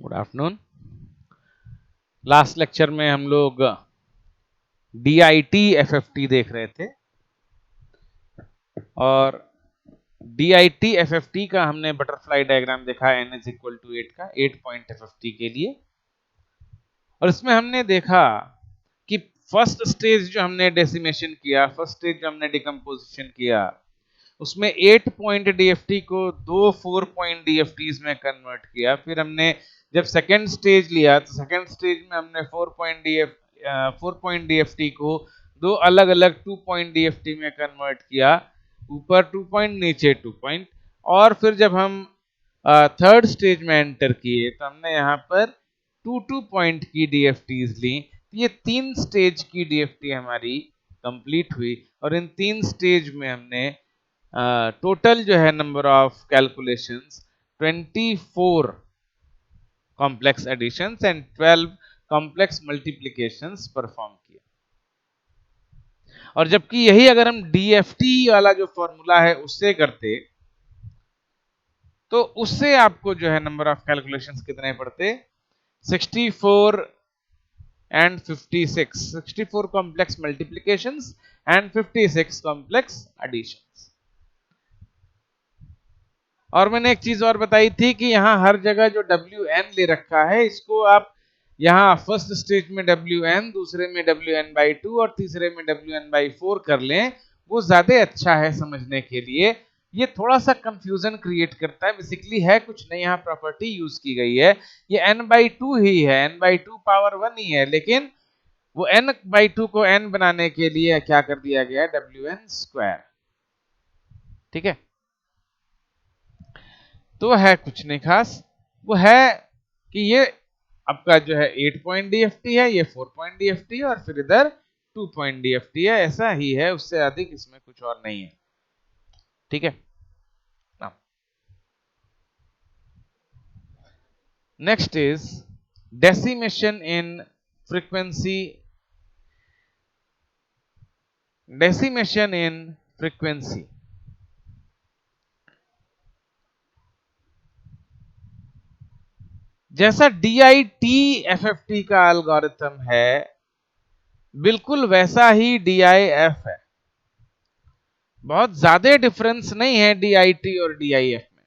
Good afternoon. Last lecture में हम लोग DIT FFT देख रहे थे और DIT FFT का हमने बटरफ्लाई डायग्राम देखा n = 8 का 8 पॉइंट FFT के लिए। और इसमें हमने देखा कि फर्स्ट स्टेज जो हमने डेसिमेशन किया, फर्स्ट स्टेज जो हमने डिकम्पोजिशन किया, उसमें 8 पॉइंट DFT को 2 4 पॉइंट DFTs में कन्वर्ट किया। फिर हमने जब सेकेंड स्टेज लिया तो सेकेंड स्टेज में हमने 4 पॉइंट DFT को दो अलग अलग 2 पॉइंट DFT में कन्वर्ट किया, ऊपर 2 पॉइंट नीचे 2 पॉइंट। और फिर जब हम थर्ड स्टेज में एंटर किए तो हमने यहाँ पर 2 पॉइंट की DFTs ली। ये 3 स्टेज की DFT हमारी कंप्लीट हुई और इन 3 स्टेज में हमने टोटल जो है number of calculations 24 complex additions and 12 complex multiplications perform किए। और जबकि यही अगर हम DFT वाला जो फॉर्मूला है उससे करते तो उससे आपको जो है नंबर ऑफ कैलकुलेशंस कितने पड़ते, 64 and 56, 64 complex multiplications and 56 complex additions. और मैंने एक चीज और बताई थी कि यहां हर जगह जो WN ले रखा है, इसको आप यहां फर्स्ट स्टेज में WN, दूसरे में WN/2 और तीसरे में WN/4 कर लें, वो ज्यादा अच्छा है समझने के लिए। ये थोड़ा सा कंफ्यूजन क्रिएट करता है, बेसिकली है कुछ नहीं, यहाँ प्रॉपर्टी यूज की गई है, ये n/2 ही है, n/2 पावर 1 ही है, लेकिन वो n/2 को n बनाने के लिए क्या कर दिया गया है, WN²। ठीक है, तो है कुछ नहीं खास, वो है कि ये आपका जो है 8 पॉइंट DFT है, ये 4 पॉइंट DFT है और फिर इधर 2 पॉइंट DFT है, ऐसा ही है, उससे अधिक इसमें कुछ और नहीं है। ठीक है, next is decimation in frequency, decimation in frequency. जैसा DIT FFT का एल्गोरिथम है, बिल्कुल वैसा ही DIF है। बहुत ज्यादा डिफरेंस नहीं है DIT और DIF में,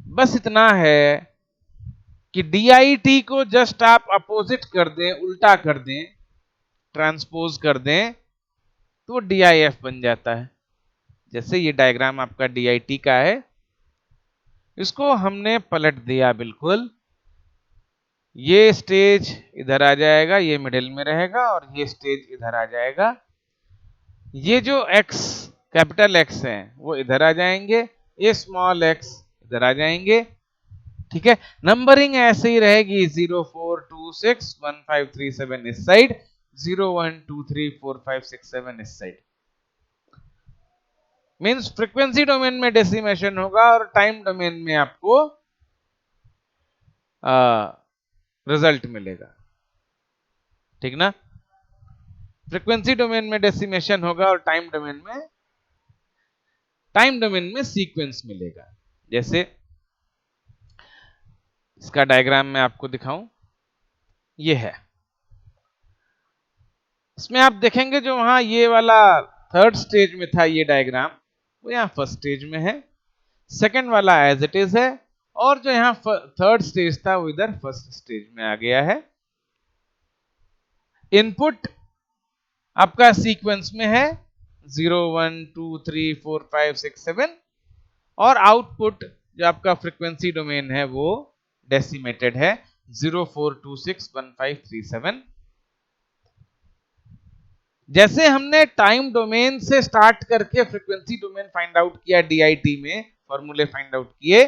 बस इतना है कि DIT को जस्ट आप अपोजिट कर दें, उल्टा कर दें, ट्रांसपोज कर दें, तो DIF बन जाता है। जैसे ये डायग्राम आपका DIT का है, इसको हमने पलट दिया, बिल्कुल ये स्टेज इधर आ जाएगा, ये मिडिल में रहेगा और ये स्टेज इधर आ जाएगा। ये जो x कैपिटल X है वो इधर आ जाएंगे, ये स्मॉल x इधर आ जाएंगे। ठीक है, नंबरिंग ऐसे ही रहेगी, 0 4 2 6 1 5 3 7 इस साइड, 0 1 2 3 4 5 6 7 इस साइड। मींस फ्रीक्वेंसी डोमेन में डेसिमेशन होगा और टाइम डोमेन में आपको रिजल्ट मिलेगा। ठीक ना, फ्रीक्वेंसी डोमेन में डेसिमेशन होगा और टाइम डोमेन में सीक्वेंस मिलेगा। जैसे इसका डायग्राम मैं आपको दिखाऊं, ये है, इसमें आप देखेंगे जो वहां ये वाला थर्ड स्टेज में था ये डायग्राम, वो यहाँ फर्स्ट स्टेज में है, सेकंड वाला एज इट इज है, और जो यहाँ थर्ड स्टेज था वो इधर फर्स्ट स्टेज में आ गया है। इनपुट आपका सीक्वेंस में है 0 1 2 3 4 5 6 7, और आउटपुट जो आपका फ्रीक्वेंसी डोमेन है वो डेसिमेटेड है 0 4 2 6 1 5 3 7। जैसे हमने टाइम डोमेन से स्टार्ट करके फ्रीक्वेंसी डोमेन फाइंड आउट किया, DIT में फॉर्मूले फाइंड आउट किए,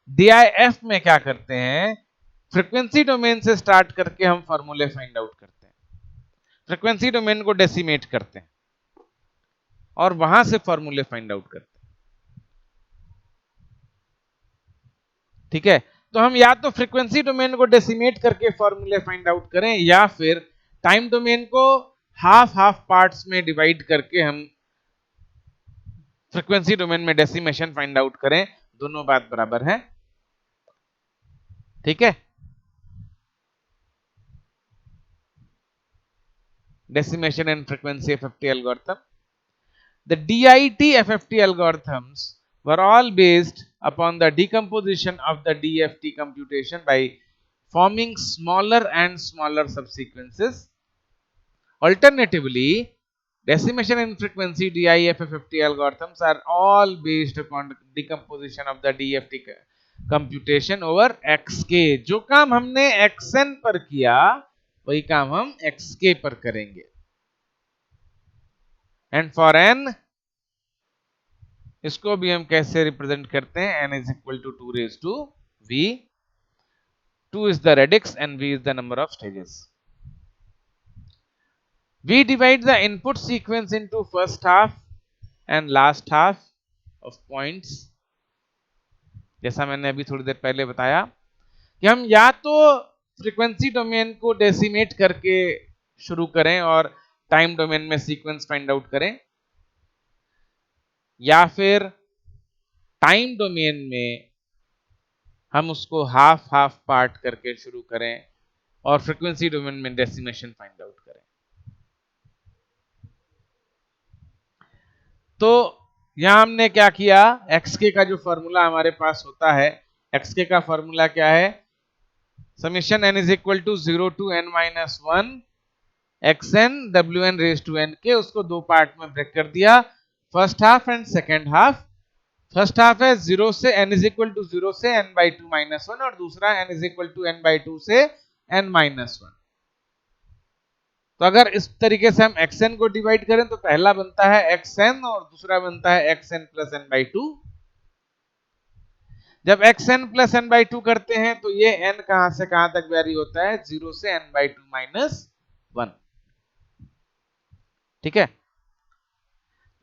DIF में क्या करते हैं, फ्रीक्वेंसी डोमेन से स्टार्ट करके हम फॉर्मूले फाइंड आउट करते हैं, फ्रीक्वेंसी डोमेन को डेसिमेट करते हैं और वहां से फॉर्मूले फाइंड आउट करते हैं। ठीक है, तो हम या तो फ्रीक्वेंसी डोमेन को डेसिमेट करके फॉर्मूले फाइंड आउट करें, या फिर टाइम डोमेन को हाफ हाफ पार्ट्स में डिवाइड करके हम फ्रीक्वेंसी डोमेन में डेसिमेशन फाइंड आउट करें, दोनों बात बराबर है। ठीक है, decimation and frequency FFT algorithm. The DIT FFT algorithms were all based upon the decomposition of the DFT computation by forming smaller and smaller subsequences. Alternatively, decimation and frequency DIFFT algorithms are all based upon decomposition of the DFT computation over XK. जो काम हमने XN पर किया वही काम हम XK पर करेंगे. एंड फॉर n, इसको भी हम कैसे रिप्रेजेंट करते हैं, n is equal to 2 raise to v. 2 is the radix and v is the number of stages. We divide the input sequence into first half and last half of points. जैसा मैंने अभी थोड़ी देर पहले बताया कि हम या तो फ्रीक्वेंसी डोमेन को डेसिमेट करके शुरू करें और टाइम डोमेन में सीक्वेंस फाइंड आउट करें, या फिर टाइम डोमेन में हम उसको हाफ हाफ पार्ट करके शुरू करें और फ्रीक्वेंसी डोमेन में डेसिमेशन फाइंड आउट करें. तो यहां हमने क्या किया, xk का जो फॉर्मूला हमारे पास होता है, xk का फॉर्मूला क्या है, summation n is equal to 0 to n minus 1 xn wn raise to n के, उसको दो पार्ट में ब्रेक कर दिया, first half and second half. First half है 0 से n इज इक्वल टू 0 से n बाई 2 माइनस 1 और दूसरा n is equal to n by 2 से n माइनस 1. तो अगर इस तरीके से हम xn को डिवाइड करें तो पहला बनता है xn और दूसरा बनता है xn प्लस n बाई 2. जब xn प्लस n बाई 2 करते हैं तो ये n कहां से कहां तक वेरी होता है, 0 से n बाई 2 माइनस 1. ठीक है,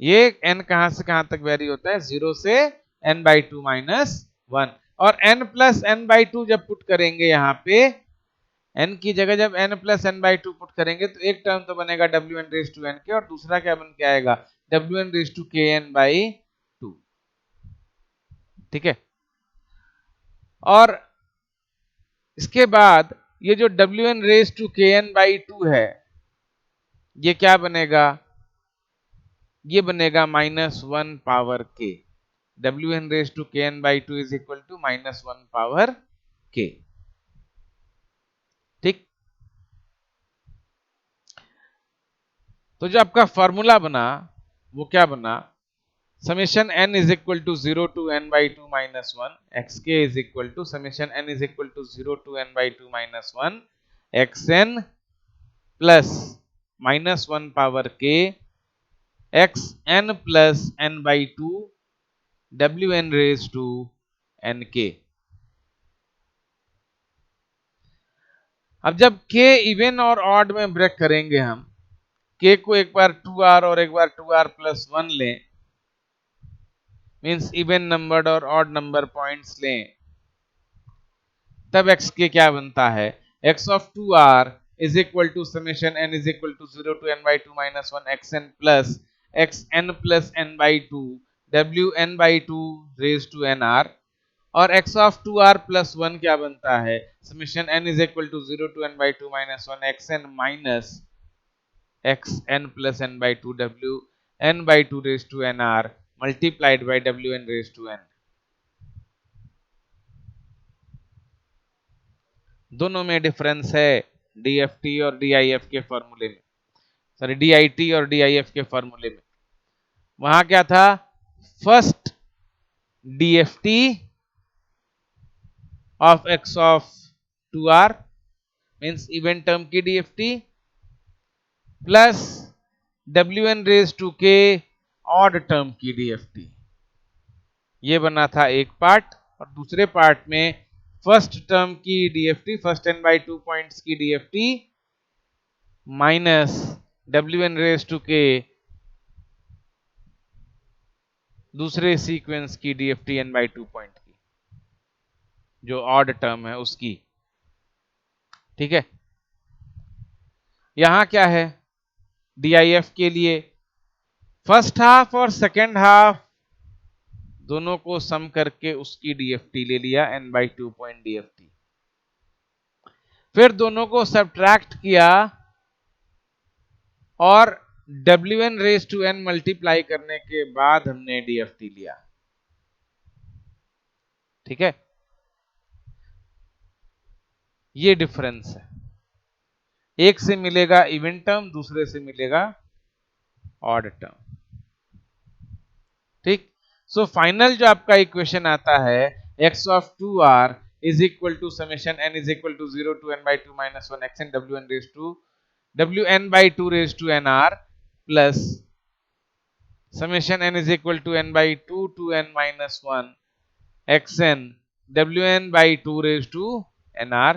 ये n कहां से कहां तक वेरी होता है, 0 से n बाई 2 माइनस 1. और n प्लस n बाई 2 जब पुट करेंगे यहाँ पे, n की जगह जब n plus n by 2 put करेंगे तो एक टर्म तो बनेगा wn रेज टू n के और दूसरा क्या बन के आएगा, wn raise to kn by 2. ठीक है, और इसके बाद ये जो wn raise to kn by 2 है, ये क्या बनेगा, ये बनेगा minus 1 power k. wn raise to kn by 2 is equal to minus 1 power k. ठीक, तो जो आपका फॉर्मूला बना वो क्या बना, summation n is equal to 0 to n by 2 minus 1 xk is equal to summation n is equal to 0 to n by 2 minus 1 xn plus minus 1 power k xn plus n by 2 wn raise to nk. अब जब k even और odd में ब्रेक करेंगे हम, k को एक बार 2r और एक बार 2r प्लस 1 लें, मींस इवन नंबर्ड और ऑड नंबर पॉइंट्स लें, तब x के क्या बनता है, x of 2r is equal to summation n is equal to 0 to n by 2 minus 1 xn plus n by 2 wn by 2 raise to nr. और x of 2r plus 1 क्या बनता है, summation n is equal to 0 to n by 2 minus 1 xn minus xn plus n by 2 wn by 2 raise to nr multiplied by wn raise to n. दोनों में difference है DFT और डीआईएफ के फॉर्मूले में, सॉरी डीआईटी और डीआईएफ के फॉर्मूले में. वहां क्या था, first DFT of x of 2r means even term की DFT plus wn raise to k odd term की डीएफटी. ये बना था एक पार्ट, और दूसरे पार्ट में फर्स्ट टर्म की DFT, first n by 2 points की DFT minus wn raise to k दूसरे सीक्वेंस की डीएफटी n बाई 2 पॉइंट की, जो ऑड टर्म है उसकी. ठीक है, यहां क्या है, डीआईएफ के लिए फर्स्ट हाफ और सेकेंड हाफ दोनों को सम करके उसकी डीएफटी ले लिया n बाई 2 पॉइंट डीएफटी. फिर दोनों को सब्ट्रैक्ट किया और wn raise to n multiply करने के बाद हमने DFT लिया। ठीक है, ये डिफरेंस है। एक से मिलेगा इवन टर्म, दूसरे से मिलेगा ऑड टर्म। ठीक, सो फाइनल जो आपका इक्वेशन आता है x of 2r is equal to summation n is equal to 0 to n by 2 minus 1 xn wn raise to wn by 2 raise to nr plus summation n is equal to n by 2 to n minus 1 xn wn by 2 raise to nr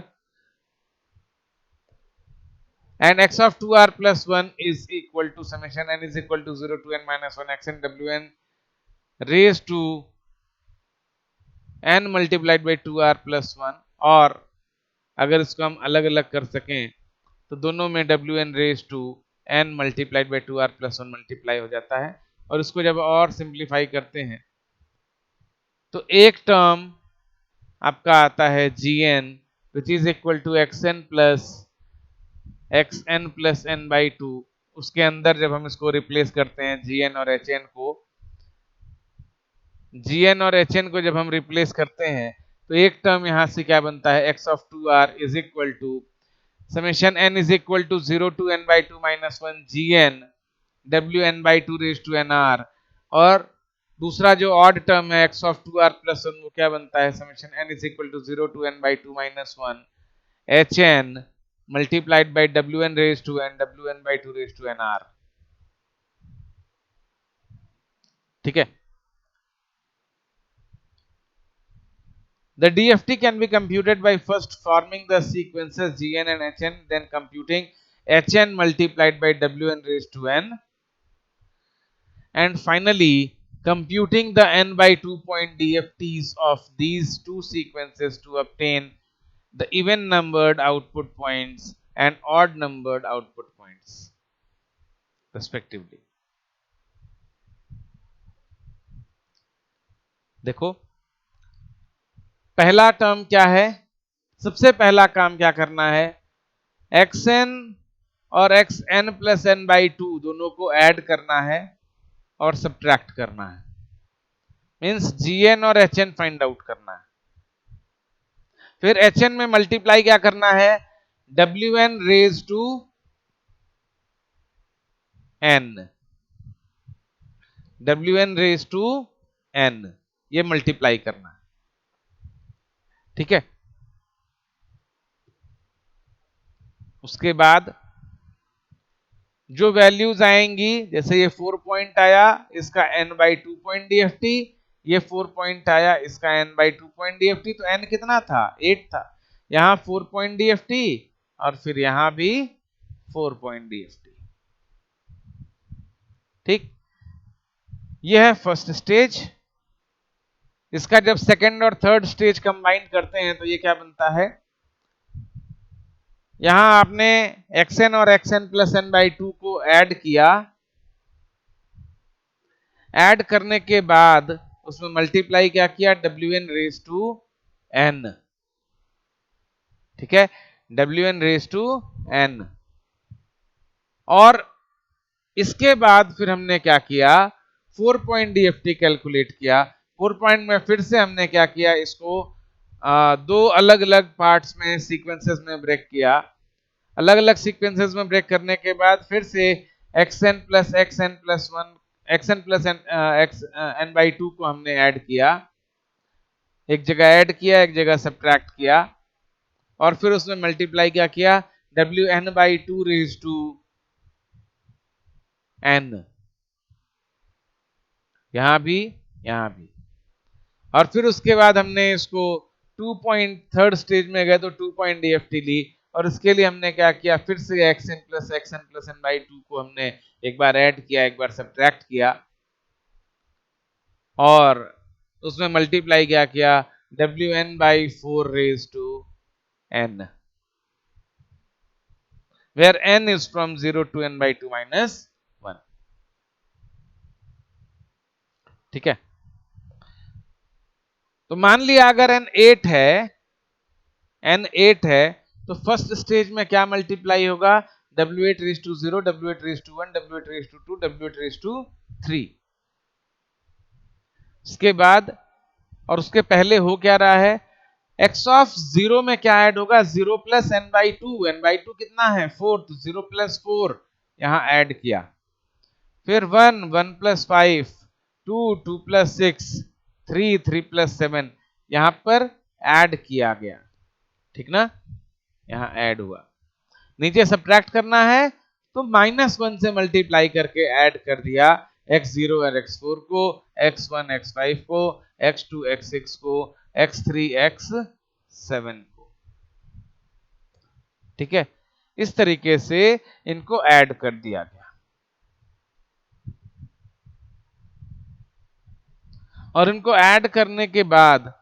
and x of 2r plus 1 is equal to summation n is equal to 0 to n minus 1 xn wn raised to n multiplied by 2r plus 1। और अगर इसको हम अलग अलग कर सकें तो दोनों में wn raise to n multiplied by 2r plus 1 multiply हो जाता है। और इसको जब और सिंप्लीफाई करते हैं तो एक टर्म आपका आता है gn which is equal to xn plus xn plus n by 2। उसके अंदर जब हम इसको रिप्लेस करते हैं gn और hn को, gn और hn को जब हम रिप्लेस करते हैं तो एक टर्म यहां से क्या बनता है x of 2r is equal to summation n is equal to 0 to n by 2 minus 1 gn wn by 2 raise to nr। और दूसरा जो ऑड टर्म है x ऑफ 2r प्लस 1 वो क्या बनता है summation n is equal to 0 to n by 2 minus 1 hn multiplied by wn raised to n wn by 2 raised to nr। ठीक है, the DFT can be computed by first forming the sequences gn and hn, then computing hn multiplied by wn raised to n, and finally computing the n by 2 point DFTs of these two sequences to obtain the even numbered output points and odd numbered output points respectively। देखो पहला term क्या है, सबसे पहला काम क्या करना है, xn और xn प्लस n बाई 2 दोनों को ऐड करना है और सब्ट्रैक्ट करना है, मीन्स gn और hn फाइंड आउट करना है। फिर hn में मल्टीप्लाई क्या करना है, wn raise to n, wn raise to n, ये मल्टीप्लाई करना है। ठीक है, उसके बाद जो वैल्यूज आएंगी, जैसे ये 4 पॉइंट आया इसका n बाई 2 पॉइंट DFT, ये 4 पॉइंट आया इसका n बाई 2 पॉइंट DFT, तो n कितना था 8 था, यहां 4 पॉइंट DFT और फिर यहां भी 4 पॉइंट DFT। ठीक, ये है फर्स्ट स्टेज। इसका जब सेकंड और थर्ड स्टेज कंबाइन करते हैं तो ये क्या बनता है, यहां आपने xn और xn प्लस n बाई 2 को ऐड किया, ऐड करने के बाद उसमें मल्टीप्लाई क्या किया wn रेज टू n। ठीक है, wn रेज टू n। और इसके बाद फिर हमने क्या किया, 4 पॉइंट DFT कैलकुलेट किया। 4 पॉइंट में फिर से हमने क्या किया, इसको दो अलग अलग पार्ट्स में सीक्वेंसेस में ब्रेक किया। अलग अलग सीक्वेंसेस में ब्रेक करने के बाद फिर से xn plus one xn plus n by 2 को हमने ऐड किया, एक जगह ऐड किया एक जगह सब्ट्रैक्ट किया, और फिर उसमें मल्टीप्लाई क्या किया wn by 2 raise to n, यहां भी यहां भी। और फिर उसके बाद हमने इसको 2 पॉइंट थर्ड स्टेज में गए तो 2 पॉइंट DFT ली, और इसके लिए हमने क्या किया, फिर से xn प्लस n बाई 2 को हमने एक बार ऐड किया एक बार सब्ट्रैक्ट किया, और उसमें मल्टीप्लाई क्या किया wn by 4 raise to n, where n is from 0 to n by 2 minus 1। ठीक है, तो मान लिया अगर n 8 है, n 8 है तो फर्स्ट स्टेज में क्या मल्टीप्लाई होगा, W8 raise to 0, W8 raise to 1, W8 raise to 2, W8 raise to 3। इसके बाद और उसके पहले हो क्या रहा है, x ऑफ 0 में क्या ऐड होगा, 0 plus n by two, n by two कितना है 4, तो 0 प्लस 4 यहां ऐड किया, फिर 1, 1 प्लस 5, 2, 2 प्लस 6, 3, 3 प्लस 7 यहां पर ऐड किया गया, ठीक ना, यहां ऐड हुआ। नीचे सब्ट्रैक्ट करना है तो -1 से मल्टीप्लाई करके ऐड कर दिया, x0 और x4 को, x1 x5 को, x2 x6 को, x3 x7 को, ठीक है। इस तरीके से इनको ऐड कर दिया गया और इनको ऐड करने के बाद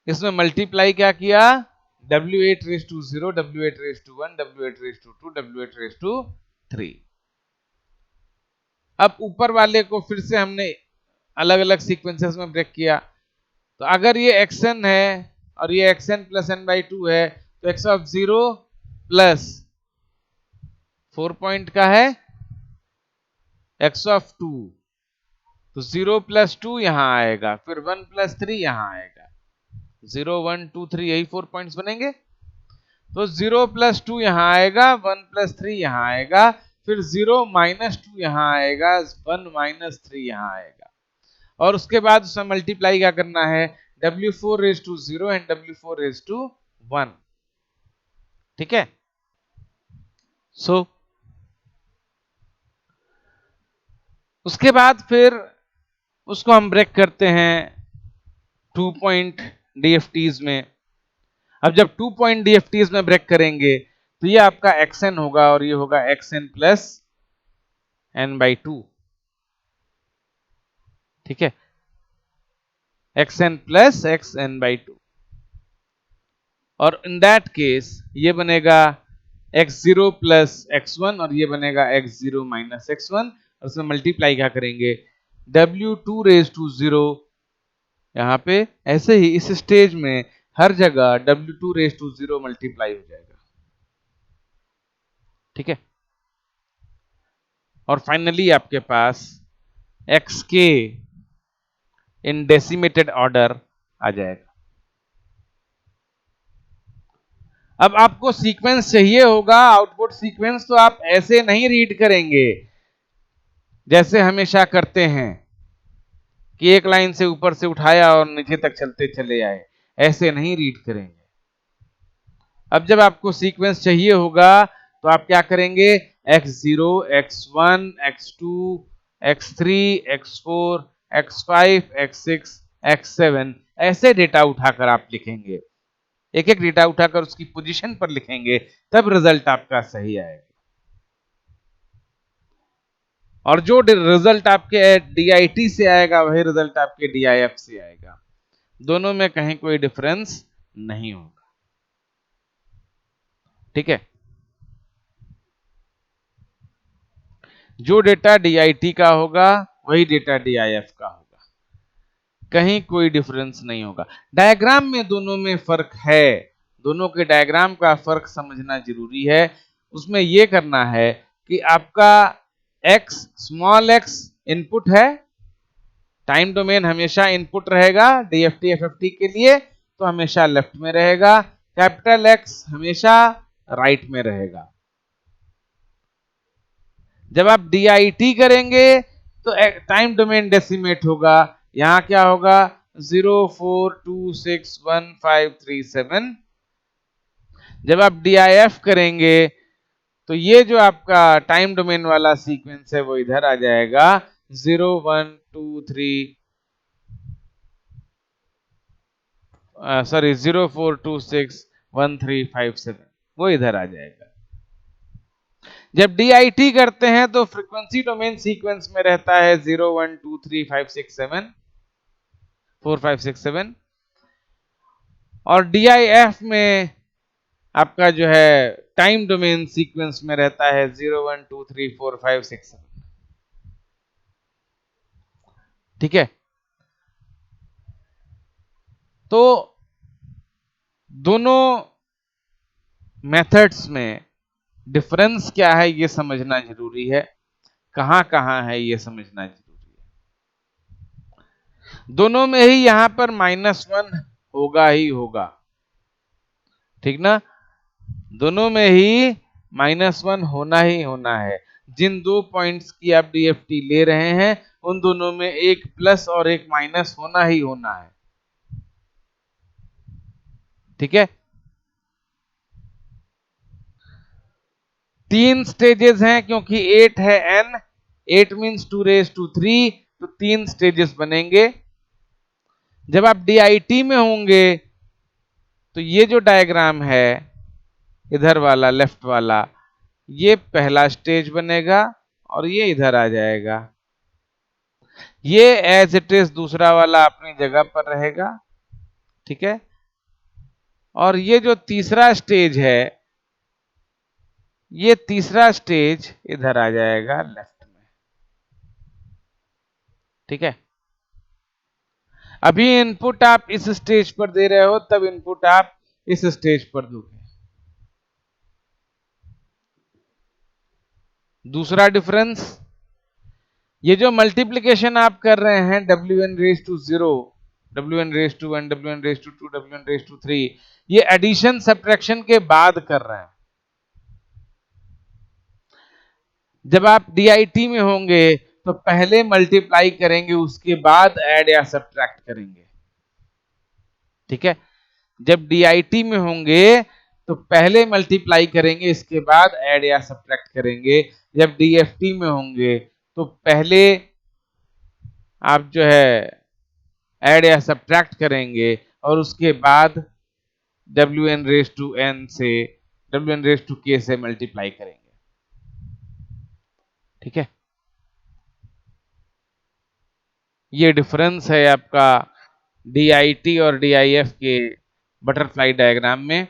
इसमें मल्टीप्लाई क्या किया, W8 raise to 0, W8 raise to 1, W8 raise to 2, W8 raise to 3। अब ऊपर वाले को फिर से हमने अलग अलग सीक्वेंसेस में ब्रेक किया, तो अगर ये xn है और ये xn प्लस n बाई 2 है, तो x ऑफ 0 प्लस 4 पॉइंट का है x ऑफ 2, तो 0 प्लस 2 यहां आएगा, फिर 1 प्लस 3 यहां आएगा, 0 1 2 3 यही 4 पॉइंट्स बनेंगे। तो 0 प्लस 2 यहां आएगा, 1 प्लस 3 यहां आएगा, फिर 0 माइनस 2 यहां आएगा, 1 माइनस 3 यहां आएगा, और उसके बाद उसमें मल्टीप्लाई क्या करना है, W4 raise to 0 and W4 raise to 1, ठीक है। सो उसके बाद फिर उसको हम ब्रेक करते हैं 2 पॉइंट DFTs में। अब जब 2 पॉइंट DFTs में ब्रेक करेंगे तो ये आपका xn होगा और ये होगा xn प्लस n बाई 2, ठीक है, xn प्लस xn बाई 2, और इन दैट केस ये बनेगा x0 प्लस x1 और ये बनेगा x0 माइनस x1, और उसमें मल्टीप्लाई क्या करेंगे, W2 रेज टू 0, यहां पे ऐसे ही इस स्टेज में हर जगह W2 रेज टू 0 मल्टीप्लाई हो जाएगा, ठीक है। और फाइनली आपके पास xk इन डेसिमेटेड ऑर्डर आ जाएगा। अब आपको सीक्वेंस चाहिए होगा, आउटपुट सीक्वेंस, तो आप ऐसे नहीं रीड करेंगे जैसे हमेशा करते हैं कि एक लाइन से ऊपर से उठाया और नीचे तक चलते चले आए, ऐसे नहीं रीड करेंगे। अब जब आपको सीक्वेंस चाहिए होगा तो आप क्या करेंगे, x0 x1 x2 x3 x4 x5 x6 x7 ऐसे डेटा उठाकर आप लिखेंगे, एक एक डेटा उठाकर उसकी पोजीशन पर लिखेंगे, तब रिजल्ट आपका सही आएगा। और जो रिजल्ट आपके DIT से आएगा वही रिजल्ट आपके DIF से आएगा, दोनों में कहीं कोई डिफरेंस नहीं होगा, ठीक है। जो डेटा DIT का होगा वही डेटा DIF का होगा, कहीं कोई डिफरेंस नहीं होगा। डायग्राम में दोनों में फर्क है, दोनों के डायग्राम का फर्क समझना जरूरी है। उसमें यह करना है कि आपका x स्मॉल x इनपुट है, टाइम डोमेन हमेशा इनपुट रहेगा DFT FFT के लिए, तो हमेशा लेफ्ट में रहेगा, कैपिटल X हमेशा राइट में रहेगा। जब आप DIT करेंगे तो टाइम डोमेन डेसिमेट होगा, यहां क्या होगा 042615337। जब आप DIF करेंगे तो ये जो आपका टाइम डोमेन वाला सीक्वेंस है वो इधर आ जाएगा, 04261357, वो इधर आ जाएगा। जब DIT करते हैं तो फ्रीक्वेंसी डोमेन सीक्वेंस में रहता है 0123567456 और DIF में आपका जो है टाइम डोमेन सीक्वेंस में रहता है 01234567, ठीक है। तो दोनों मेथड्स में डिफरेंस क्या है ये समझना जरूरी है, कहां कहां है ये समझना जरूरी है। दोनों में ही यहां पर -1 होगा ही होगा, ठीक ना। दोनों में ही -1 होना ही होना है। जिन दो पॉइंट्स की आप डीएफटी ले रहे हैं उन दोनों में एक प्लस और एक माइनस होना ही होना है, ठीक है। 3 स्टेजेस हैं क्योंकि 8 है n, 8 मींस 2⁻³ तो 3 स्टेजेस बनेंगे। जब आप DIT में होंगे तो ये जो डायग्राम है इधर वाला लेफ्ट वाला, ये पहला स्टेज बनेगा और ये इधर आ जाएगा। ये एज इट इज दूसरा वाला अपनी जगह पर रहेगा, ठीक है। और ये जो तीसरा स्टेज है, ये तीसरा स्टेज इधर आ जाएगा लेफ्ट में, ठीक है। अभी इनपुट आप इस स्टेज पर दे रहे हो, तब इनपुट आप इस स्टेज पर दोगे। दूसरा डिफरेंस, ये जो मल्टीप्लिकेशन आप कर रहे हैं Wn⁻0, Wn⁻1, Wn⁻2, Wn⁻3, ये एडिशन सब्ट्रैक्शन के बाद कर रहे हैं। जब आप DIT में होंगे तो पहले मल्टीप्लाई करेंगे, उसके बाद ऐड या सब्ट्रैक्ट करेंगे, ठीक है। जब DIT में होंगे तो पहले मल्टीप्लाई करेंगे, इसके बाद ऐड या सब्ट्रैक्ट करेंगे। जब DFT में होंगे तो पहले आप जो है ऐड या सब्ट्रैक्ट करेंगे और उसके बाद Wn⁻n से Wn⁻k से मल्टीप्लाई करेंगे, ठीक है। ये डिफरेंस है आपका DIT और DIF के बटरफ्लाई डायग्राम में,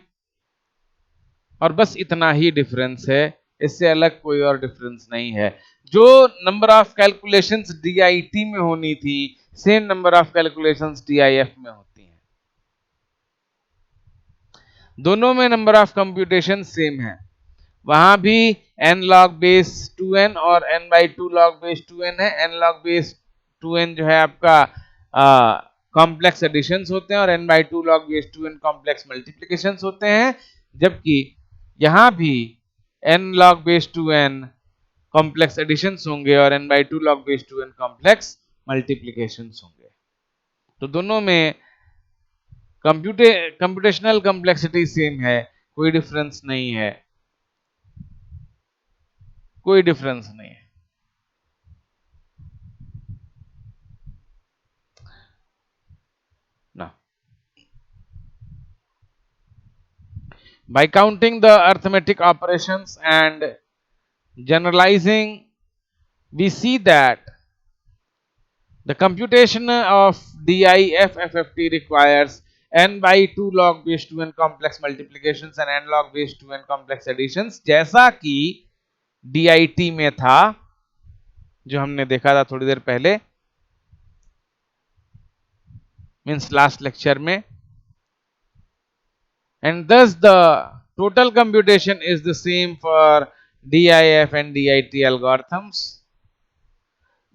और बस इतना ही डिफरेंस है, इससे अलग कोई और डिफरेंस नहीं है। जो नंबर ऑफ कैलकुलेशंस DIT में होनी थी, same number of calculations DIF में होती हैं। दोनों में नंबर ऑफ कंप्यूटेशन सेम है। वहां भी n log base 2n और n/2 log base 2n है। n log base 2n जो है आपका कॉम्प्लेक्स एडिशंस होते हैं और n/2 log base 2n complex multiplications होते हैं, जबकि यहां भी n log base 2n complex additions होंगे और n/2 log base 2n complex multiplications होंगे। तो दोनों में कंप्यूटेशनल कॉम्प्लेक्सिटी सेम है, कोई डिफरेंस नहीं है, कोई डिफरेंस नहीं है ना। By counting the arithmetic operations and generalizing, we see that the computation of DIF FFT requires n/2 log base 2n complex multiplications and n log base 2n complex additions, जैसा कि DIT में था, जो हमने देखा था थोड़ी देर पहले, मीन्स लास्ट लेक्चर में। And thus the total computation is the same for DIF and DIT algorithms.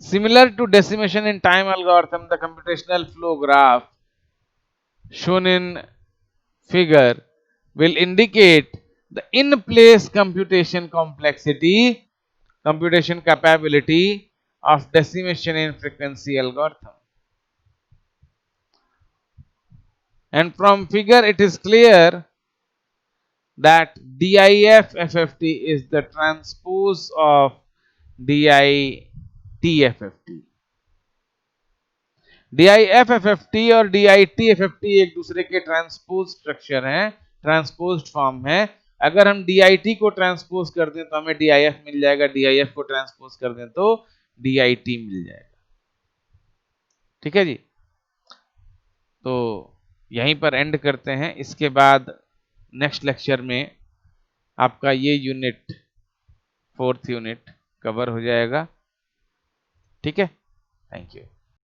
Similar to decimation in time algorithm, the computational flow graph shown in figure will indicate the in-place computation complexity, computation capability of decimation in frequency algorithm. And from figure it is clear that DIF FFT is the transpose of DIT FFT. DIF FFT और DIT FFT एक दूसरे के transpose structure हैं, transposed form है। अगर हम DIT को transpose कर दें तो हमें DIF मिल जाएगा, DIF को ट्रांसपोज कर दें तो DIT मिल जाएगा, ठीक है जी। तो यहीं पर एंड करते हैं, इसके बाद नेक्स्ट लेक्चर में आपका ये यूनिट 4th यूनिट कवर हो जाएगा, ठीक है। Thank you.